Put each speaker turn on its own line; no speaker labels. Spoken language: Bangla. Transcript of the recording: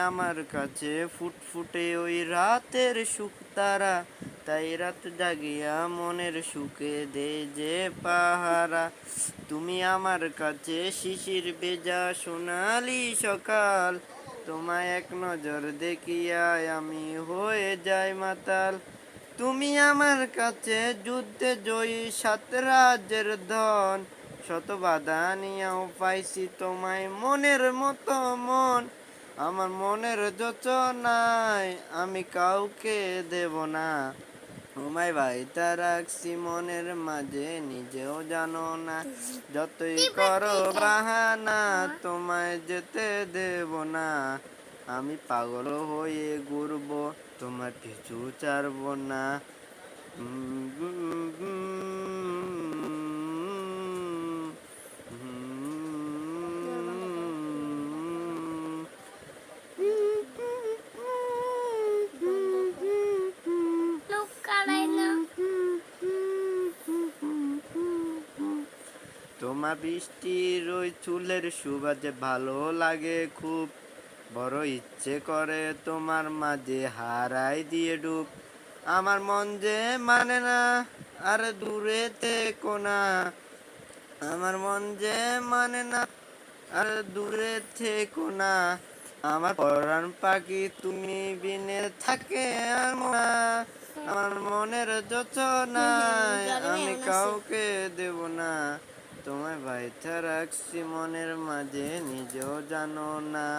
আমার কাছে ফুটফুটে ওই রাতের সুখ তারা, তাই রাত জাগিয়া মনের সুখে দে যে পাহারা। তুমি আমার কাছে শিশির ভেজা সোনালি সকাল, তোমায় এক নজর দেখিয়ায় আমি হয়ে যাই মাতাল। তুমি আমার কাছে যুদ্ধে জয়ী সাত রাজ্যের ধন, শত বাধা নিয়েও পাইছি তোমায় মনের মতো মন। আমার মনের যোচনায় আমি কাউকে দেব না, তোমায় বাইতা রাখছি মনের মাঝে নিজেও জানো না। যতই করো বাহানা তোমায় যেতে দেব না, আমি পাগল হয়ে ঘুরবো তোমার পিছু ছাড়বো না। তোমার বৃষ্টির ওই চুলের সুবাজে ভালো লাগে খুব, বড় ইচ্ছে করে তোমার মাঝে হারাই দিয়ে ডুব। আমার মন যে মানে না আর দূরে থেকো না, আমার মন যে মানে না আর দূরে থেকো না। আমার পরাণ পাখি তুমি বিনে থাকে আর না, আমার মনের যোচনায় আমি কাউকে দেব না, তোমায় বাইথা রাখছি মনের মাঝে নিজেও জানো না।